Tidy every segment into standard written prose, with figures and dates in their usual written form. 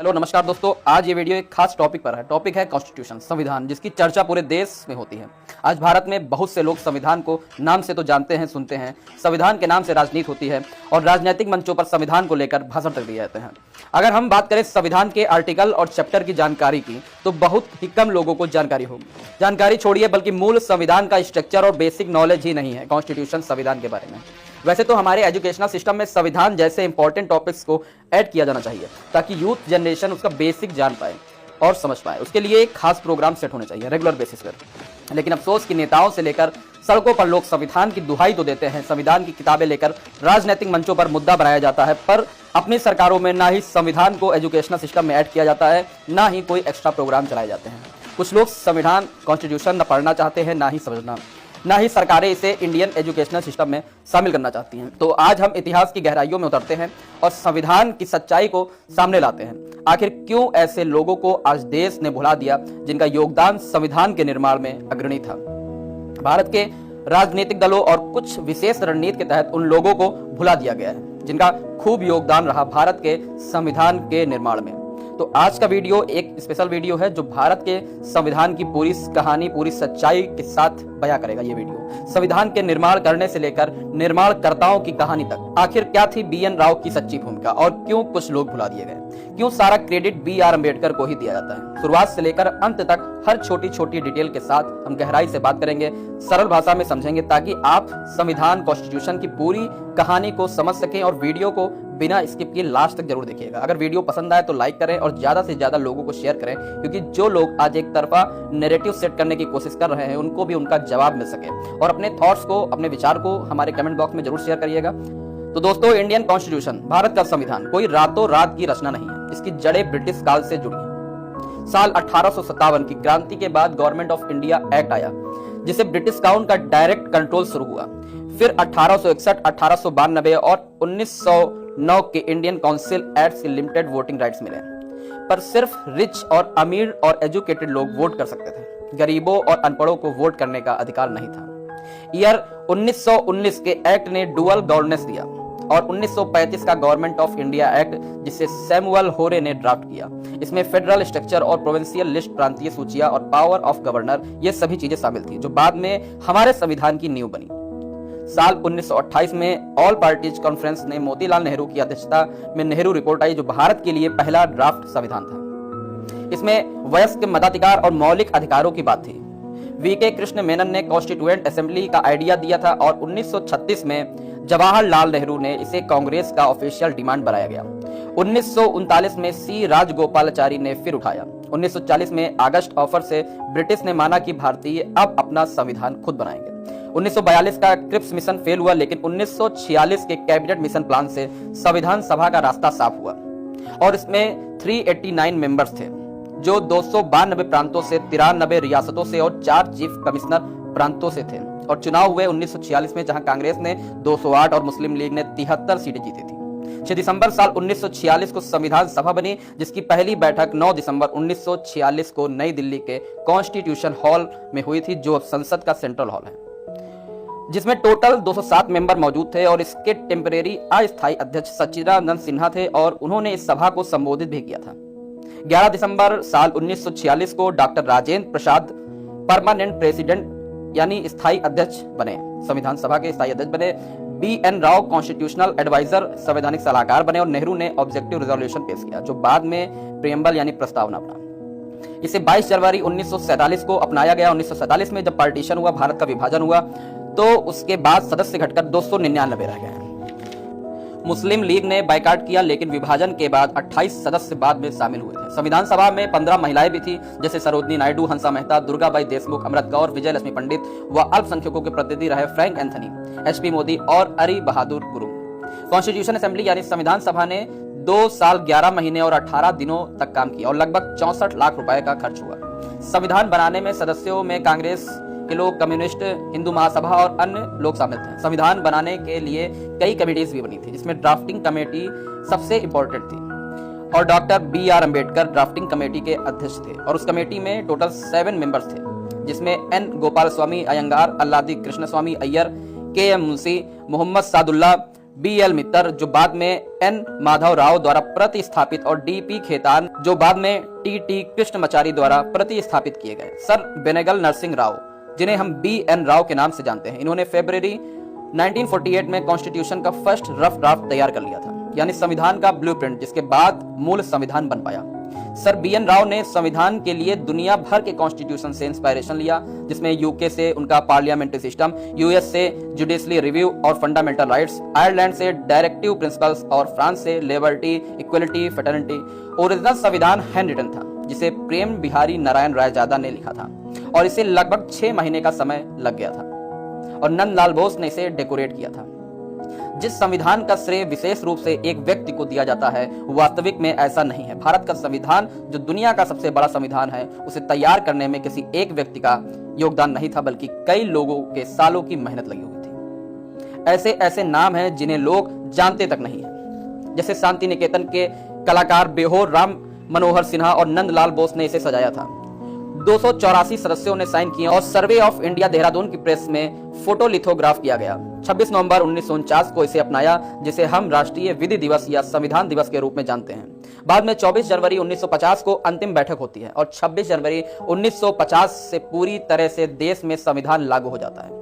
Hello नमस्कार दोस्तों, आज ये वीडियो एक खास टॉपिक पर है। टॉपिक है कॉन्स्टिट्यूशन, संविधान, जिसकी चर्चा पूरे देश में होती है। आज भारत में बहुत से लोग संविधान को नाम से तो जानते हैं, सुनते हैं। संविधान के नाम से राजनीति होती है और राजनीतिक मंचों पर संविधान को लेकर भाषण तक दिए जाते हैं। अगर हम बात करें संविधान के आर्टिकल और चैप्टर की जानकारी की, तो बहुत ही कम लोगों को जानकारी होगी। जानकारी छोड़िए, बल्कि मूल संविधान का स्ट्रक्चर और बेसिक नॉलेज ही नहीं है कॉन्स्टिट्यूशन संविधान के बारे में। वैसे तो हमारे एजुकेशनल सिस्टम में संविधान जैसे इंपॉर्टेंट टॉपिक्स को ऐड किया जाना चाहिए, ताकि यूथ जनरेशन उसका बेसिक जान पाए और समझ पाए। उसके लिए एक खास प्रोग्राम सेट होने चाहिए रेगुलर बेसिस पर। लेकिन अफसोस कि नेताओं से लेकर सड़कों पर लोग संविधान की दुहाई तो देते हैं, संविधान की किताबें लेकर राजनीतिक मंचों पर मुद्दा बनाया जाता है, पर अपनी सरकारों में ना ही संविधान को एजुकेशनल सिस्टम में ऐड किया जाता है, ना ही कोई एक्स्ट्रा प्रोग्राम चलाए जाते हैं। कुछ लोग संविधान कॉन्स्टिट्यूशन न पढ़ना चाहते हैं, ना ही समझना, ना ही सरकारें इसे इंडियन एजुकेशनल सिस्टम में शामिल करना चाहती हैं। तो आज हम इतिहास की गहराइयों में उतरते हैं और संविधान की सच्चाई को सामने लाते हैं। आखिर क्यों ऐसे लोगों को आज देश ने भुला दिया जिनका योगदान संविधान के निर्माण में अग्रणी था। भारत के राजनीतिक दलों और कुछ विशेष रणनीति के तहत उन लोगों को भुला दिया गया है जिनका खूब योगदान रहा भारत के संविधान के निर्माण में। तो आज का वीडियो एक स्पेशल वीडियो है जो भारत के संविधान की पूरी कहानी, पूरी सच्चाई के साथ बयां करेगा। ये वीडियो संविधान के निर्माण करने से लेकर निर्माणकर्ताओं की कहानी तक। आखिर क्या थी BN राव की सच्ची भूमिका और क्यों कुछ लोग भुला दिए गए, क्यों सारा क्रेडिट BR अम्बेडकर को ही दिया जाता है। शुरुआत से लेकर अंत तक हर छोटी छोटी डिटेल के साथ हम गहराई से बात करेंगे, सरल भाषा में समझेंगे, ताकि आप संविधान कॉन्स्टिट्यूशन की पूरी कहानी को समझ सकें। और वीडियो को बिना स्किप किए लास्ट तक जरूर देखिएगा। अगर वीडियो पसंद आए तो लाइक करें और ज्यादा से ज्यादा लोगों को शेयर करें, क्योंकि जो लोग आज एक तरफा नैरेटिव सेट करने की कोशिश कर रहे हैं उनको भी उनका जवाब मिल सके। और अपने थॉट्स को, अपने विचार को हमारे कमेंट बॉक्स में जरूर शेयर करिएगा। तो दोस्तों, इंडियन कॉन्स्टिट्यूशन, भारत का संविधान, कोई रातों रात की रचना नहीं है। इसकी जड़ें ब्रिटिश काल से जुड़ी हैं। साल 1857 की क्रांति के बाद गवर्नमेंट ऑफ इंडिया एक्ट आया, जिसे ब्रिटिश क्राउन का डायरेक्ट कंट्रोल शुरू हुआ। फिर 1861, 1892 और 1909 के इंडियन काउंसिल एक्ट से लिमिटेड वोटिंग राइट्स मिले, पर सिर्फ रिच और अमीर और एजुकेटेड लोग वोट कर सकते थे। गरीबों और अनपढ़ों को वोट करने का अधिकार नहीं था। ईयर 1919 के एक्ट ने डुअल गवर्नेंस दिया और 1935 का गवर्नमेंट ऑफ इंडिया एक्ट, जिसे सैमुअल होरे ने ड्राफ्ट किया, इसमें फेडरल स्ट्रक्चर और प्रोविंशियल लिस्ट, प्रांतीय सूचियां और पावर ऑफ गवर्नर, ये सभी चीजें शामिल थी, जो बाद में हमारे संविधान की नींव बनी। साल 1928 में ऑल पार्टीज कॉन्फ्रेंस ने मोतीलाल नेहरू की अध्यक्षता में नेहरू रिपोर्ट आई, जो भारत के लिए पहला ड्राफ्ट संविधान था। इसमें वयस्क मताधिकार और मौलिक अधिकारों की बात थी। VK कृष्ण मेनन ने कॉन्स्टिट्यूएंट असेंबली का आइडिया दिया था और 1936 में जवाहरलाल नेहरू ने इसे कांग्रेस का ऑफिशियल डिमांड बनाया गया। 1939 में C राजगोपालाचारी ने फिर उठाया। 1940 में अगस्त ऑफर से ब्रिटिश ने माना कि भारतीय अब अपना संविधान खुद बनाएंगे। 1942 का क्रिप्स मिशन फेल हुआ, लेकिन 1946 के कैबिनेट मिशन प्लान से संविधान सभा का रास्ता साफ हुआ और इसमें 389 मेंबर्स थे, जो 292 प्रांतों से, 93 रियासतों से और 4 चीफ कमिश्नर प्रांतों से थे। और चुनाव हुए 1946 में, जहां कांग्रेस ने 208 और मुस्लिम लीग ने 73 सीटें जीती थी। 6 दिसंबर साल 1946 को संविधान सभा बनी, जिसकी पहली बैठक 9 दिसंबर 1946 को नई दिल्ली के कॉन्स्टिट्यूशन हॉल में हुई थी, जो संसद का सेंट्रल हॉल है, जिसमें टोटल 207 मेंबर मौजूद थे और इसके टेम्परेरी अस्थायी अध्यक्ष सच्चिदानंद सिन्हा थे और उन्होंने इस सभा को संबोधित भी किया था। 11 दिसंबर साल 1946 को doctor Rajendra Prasad permanent president यानी स्थायी अध्यक्ष बने, संविधान सभा के स्थायी अध्यक्ष बने। BN राव कॉन्स्टिट्यूशनल एडवाइजर, संवैधानिक सलाहकार बने और नेहरू ने ऑब्जेक्टिव रिजोल्यूशन पेश किया, जो बाद में प्रियम्बल यानी प्रस्तावना बना। इसे 22 जनवरी 1947 को अपनाया गया। 1947 में जब पार्टीशन हुआ, भारत का विभाजन हुआ, तो उसके बाद सदस्य घटकर 299 रह गए। मुस्लिम लीग ने बायकॉट किया, लेकिन विभाजन के बाद 28 सदस्य बाद में शामिल हुए थे। संविधान सभा में 15 महिलाएं भी थी, जैसे सरोजनी नायडू, हंसा मेहता, दुर्गाबाई देशमुख, अमृत कौर, विजय लक्ष्मी पंडित व अल्पसंख्यकों के प्रतिनिधि रहे फ्रैंक एंथनी, HP मोदी और अरी बहादुर गुरु। कॉन्स्टिट्यूशन असेंबली यानी संविधान सभा ने 2 साल 11 महीने और 18 दिनों तक काम किया और लगभग 64 लाख रुपए का खर्च हुआ। संविधान बनाने में सदस्यों में कांग्रेस के लोग, कम्युनिस्ट, हिंदू महासभा और अन्य लोग शामिल थे। संविधान बनाने के लिए कई कमेटीज भी बनी थी, जिसमें ड्राफ्टिंग कमेटी सबसे इंपॉर्टेंट थी और doctor BR Ambedkar drafting committee के अध्यक्ष थे। और उस कमेटी में टोटल 7 मेंबर्स थे, जिसमें N गोपाल स्वामी अयंगार, अल्लादी कृष्ण स्वामी अय्यर, KM मुंशी, मोहम्मद सादुल्ला, BL मित्तर जो बाद में N माधव राव द्वारा प्रतिस्थापित और DP खेतान जो बाद में TT कृष्णमाचारी द्वारा प्रतिस्थापित किए गए। सर बेनेगल नरसिंह राव जिन्हें हम BN राव के नाम से जानते हैं, इन्होंने फरवरी 1948 में कॉन्स्टिट्यूशन का फर्स्ट रफ ड्राफ्ट तैयार कर लिया था, यानी संविधान का ब्लूप्रिंट, जिसके बाद मूल संविधान बन पाया। सर BN राव ने संविधान के लिए दुनिया भर के कॉन्स्टिट्यूशन से इंस्पायरेशन लिया, जिसमें यूके से उनका पार्लियामेंट्री सिस्टम, US से जुडिशली रिव्यू और फंडामेंटल राइट्स, आयरलैंड से डायरेक्टिव प्रिंसिपल्स और फ्रांस से लिबर्टी, इक्वलिटी, फ्रेटर्निटी। ओरिजिनल संविधान हैंड रिटन था, जिसे प्रेम बिहारी नारायण रायजादा ने लिखा था और इसे लगभग 6 महीने का समय लग गया था और नंदलाल बोस ने इसे डेकोरेट किया था। जिस संविधान का श्रेय विशेष रूप से एक व्यक्ति को दिया जाता है, वास्तविक में ऐसा नहीं है। भारत का संविधान जो दुनिया का सबसे बड़ा संविधान है, उसे तैयार करने में किसी एक व्यक्ति का योगदान नहीं था, बल्कि कई लोगों के सालों की मेहनत लगी हुई थी। ऐसे ऐसे नाम हैं जिन्हें लोग जानते तक नहीं है, जैसे शांति निकेतन के कलाकार बेहोर राम मनोहर सिन्हा और नंदलाल बोस ने इसे सजाया था। 284 सदस्यों ने साइन किए और सर्वे ऑफ इंडिया देहरादून की प्रेस में फोटो लिथोग्राफ किया गया। 26 नवंबर 1949 को इसे अपनाया, जिसे हम राष्ट्रीय विधि दिवस या संविधान दिवस के रूप में जानते हैं। बाद में 24 जनवरी 1950 को अंतिम बैठक होती है और 26 जनवरी 1950 से पूरी तरह से देश में संविधान लागू हो जाता है।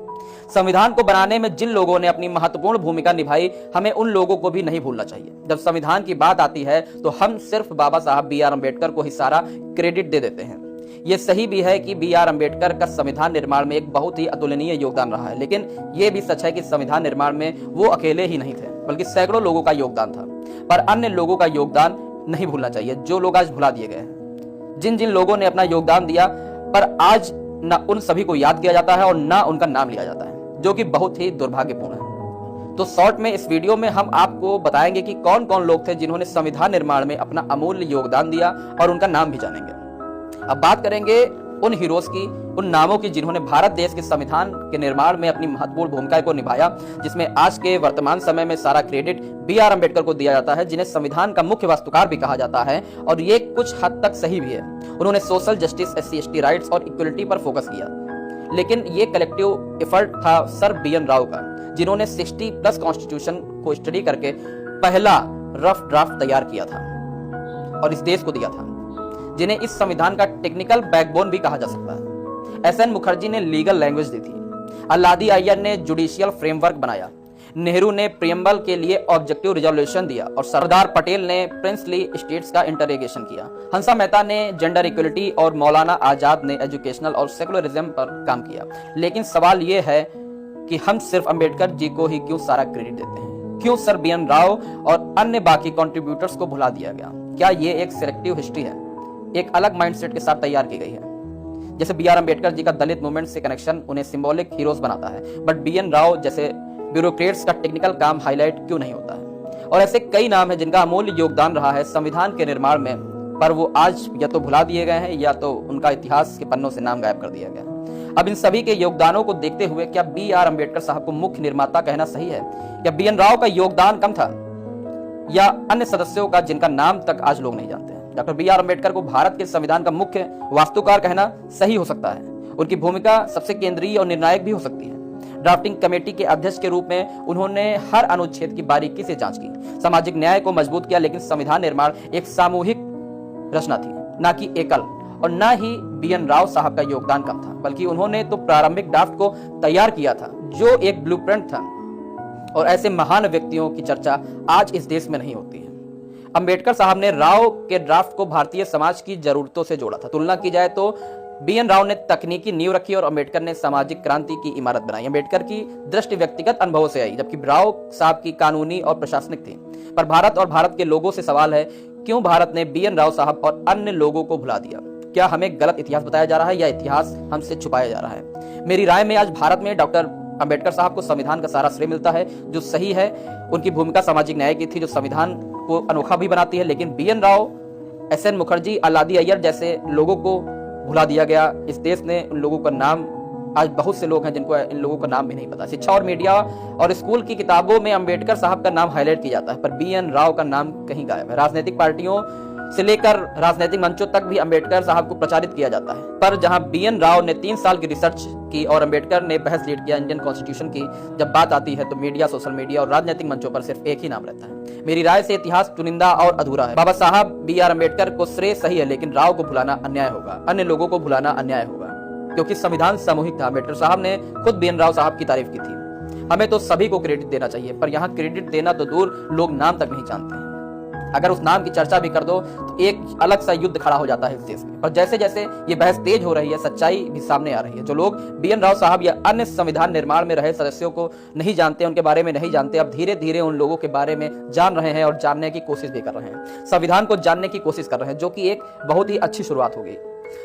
संविधान को बनाने में जिन लोगों ने अपनी महत्वपूर्ण भूमिका निभाई, हमें उन लोगों को भी नहीं भूलना चाहिए। जब संविधान की बात आती है तो हम सिर्फ बाबा साहब BR अम्बेडकर को ही सारा क्रेडिट दे देते हैं। ये सही भी है कि BR अम्बेडकर का संविधान निर्माण में एक बहुत ही अतुलनीय योगदान रहा है, लेकिन ये भी सच है कि संविधान निर्माण में वो अकेले ही नहीं थे, बल्कि सैकड़ों लोगों का योगदान था। पर अन्य लोगों का योगदान नहीं भूलना चाहिए, जो लोग आज भुला दिए गए हैं। जिन जिन लोगों ने अपना योगदान दिया, पर आज न उन सभी को याद किया जाता है और न उनका नाम लिया जाता है, जो कि बहुत ही दुर्भाग्यपूर्ण है। तो शॉर्ट में इस वीडियो में हम आपको बताएंगे कि कौन कौन लोग थे जिन्होंने संविधान निर्माण में अपना अमूल्य योगदान दिया, और उनका नाम भी जानेंगे। अब बात करेंगे उन हीरोज की, उन नामों की जिन्होंने भारत देश के संविधान के निर्माण में अपनी महत्वपूर्ण भूमिका को निभाया, जिसमें आज के वर्तमान समय में सारा क्रेडिट BR अम्बेडकर को दिया जाता है, जिन्हें संविधान का मुख्य वास्तुकार भी कहा जाता है, और ये कुछ हद तक सही भी है। उन्होंने सोशल जस्टिस, SC/ST राइट्स और इक्वलिटी पर फोकस किया, लेकिन ये कलेक्टिव एफर्ट था सर BN राव का, जिन्होंने 60+ कॉन्स्टिट्यूशन को स्टडी करके पहला रफ ड्राफ्ट तैयार किया था और इस देश को दिया था, जिन्हें इस संविधान का टेक्निकल बैकबोन भी कहा जा सकता है। SN मुखर्जी ने लीगल लैंग्वेज दी थी, अल्लादी अय्यर ने जुडिशियल फ्रेमवर्क बनाया, नेहरू ने प्रियम्बल के लिए ऑब्जेक्टिव रिजोल्यूशन दिया और सरदार पटेल ने प्रिंसली स्टेट्स का इंटरोगेशन किया। हंसा मेहता ने जेंडर इक्वलिटी और मौलाना आजाद ने एजुकेशनल और सेकुलरिज्म पर काम किया। लेकिन सवाल ये है कि हम सिर्फ अम्बेडकर जी को ही क्यों सारा क्रेडिट देते हैं? क्यों सर BN राव और अन्य बाकी कंट्रीब्यूटर्स को भुला दिया गया? क्या ये एक सिलेक्टिव हिस्ट्री है, एक अलग माइंडसेट के साथ तैयार की गई है? जैसे BR अम्बेडकर जी का दलित मूवमेंट से कनेक्शन उन्हें सिंबॉलिक हीरोज बनाता है, बट BN राव जैसे ब्यूरोक्रेट्स का टेक्निकल काम हाईलाइट क्यों नहीं होता है? और ऐसे कई नाम हैं जिनका अमूल्य योगदान रहा है संविधान के निर्माण में, पर वो आज या तो भुला दिए गए हैं या तो उनका इतिहास के पन्नों से नाम गायब कर दिया गया। अब इन सभी के योगदानों को देखते हुए क्या BR अम्बेडकर साहब को मुख्य निर्माता कहना सही है, या BN राव का योगदान कम था, या अन्य सदस्यों का जिनका नाम तक आज लोग नहीं जानते हैं? डॉक्टर BR अम्बेडकर को भारत के संविधान का मुख्य वास्तुकार कहना सही हो सकता है। उनकी भूमिका सबसे केंद्रीय और निर्णायक भी हो सकती है। ड्राफ्टिंग कमेटी के अध्यक्ष के रूप में उन्होंने हर अनुच्छेद की बारीकी से जांच की, सामाजिक न्याय को मजबूत किया, लेकिन संविधान निर्माण एक सामूहिक रचना थी, ना कि एकल, और ना ही BN राव साहब का योगदान कम था, बल्कि उन्होंने तो प्रारंभिक ड्राफ्ट को तैयार किया था, जो एक ब्लूप्रिंट था। और ऐसे महान व्यक्तियों की चर्चा आज इस देश में नहीं होती है। अंबेडकर साहब ने राव के ड्राफ्ट को भारतीय समाज की जरूरतों से जोड़ा था। तुलना की जाए तो BN राव ने तकनीकी नींव रखी और अंबेडकर ने सामाजिक क्रांति की इमारत बनाई। अंबेडकर की दृष्टि व्यक्तिगत अनुभवों से आई, जबकि राव साहब की कानूनी और प्रशासनिक थी। पर भारत और भारत के लोगों से सवाल है, क्यों भारत ने BN राव साहब और अन्य लोगों को भुला दिया? क्या हमें गलत इतिहास बताया जा रहा है या इतिहास हमसे छुपाया जा रहा है? मेरी राय में आज भारत में डॉक्टर अंबेडकर साहब को संविधान का सारा श्रेय मिलता है, जो सही है। उनकी भूमिका सामाजिक न्याय की थी, जो संविधान को अनोखा भी बनाती है। लेकिन BN राव, SN मुखर्जी, अल्लादी अय्यर जैसे लोगों को भुला दिया गया। इस देश ने उन लोगों का नाम, आज बहुत से लोग हैं जिनको इन लोगों का नाम भी नहीं पता। शिक्षा और मीडिया और स्कूल की किताबों में अंबेडकर साहब का नाम हाईलाइट किया जाता है, पर BN राव का नाम कहीं गायब है। राजनीतिक पार्टियों से लेकर राजनीतिक मंचों तक भी अंबेडकर साहब को प्रचारित किया जाता है। पर जहां BN राव ने 3 साल की रिसर्च की और अंबेडकर ने बहस लीड किया इंडियन कॉन्स्टिट्यूशन की, जब बात आती है तो मीडिया, सोशल मीडिया और राजनीतिक मंचों पर सिर्फ एक ही नाम रहता है। मेरी राय से इतिहास चुनिंदा और अधूरा है। बाबा साहब BR अम्बेडकर को श्रेय सही है, लेकिन राव को भुलाना अन्याय होगा, अन्य लोगों को भुलाना अन्याय होगा, क्योंकि संविधान सामूहिक था। अम्बेडकर साहब ने खुद BN राव साहब की तारीफ की थी। हमें तो सभी को क्रेडिट देना चाहिए, पर यहाँ क्रेडिट देना तो दूर, लोग नाम तक नहीं जानते हैं। अगर उस नाम की चर्चा भी कर दो तो एक अलग सा युद्ध खड़ा हो जाता है इस देश में। पर जैसे जैसे ये बहस तेज हो रही है, सच्चाई भी सामने आ रही है। जो लोग BN राव साहब या अन्य संविधान निर्माण में रहे सदस्यों को नहीं जानते, उनके बारे में नहीं जानते, अब धीरे धीरे उन लोगों के बारे में जान रहे हैं और जानने की कोशिश भी कर रहे हैं। संविधान को जानने की कोशिश कर रहे हैं, जो कि एक बहुत ही अच्छी शुरुआत होगी।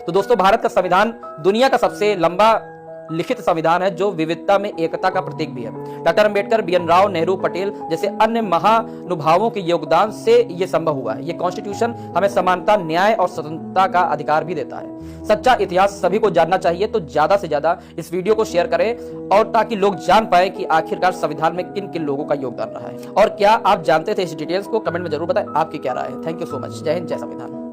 तो दोस्तों, भारत का संविधान दुनिया का सबसे लंबा लिखित संविधान है, जो विविधता में एकता का प्रतीक भी है। डॉक्टर अंबेडकर, BN राव, नेहरू, पटेल जैसे अन्य महानुभावों के योगदान से यह संभव हुआ है। ये कॉन्स्टिट्यूशन हमें समानता, न्याय और स्वतंत्रता का अधिकार भी देता है। सच्चा इतिहास सभी को जानना चाहिए, तो ज्यादा से ज्यादा इस वीडियो को शेयर करें, और ताकि लोग जान पाए कि आखिरकार संविधान में किन किन लोगों का योगदान रहा है। और क्या आप जानते थे इस डिटेल्स को? कमेंट में जरूर बताएं आपकी क्या राय है। Thank you so much. जय हिंद, जय संविधान।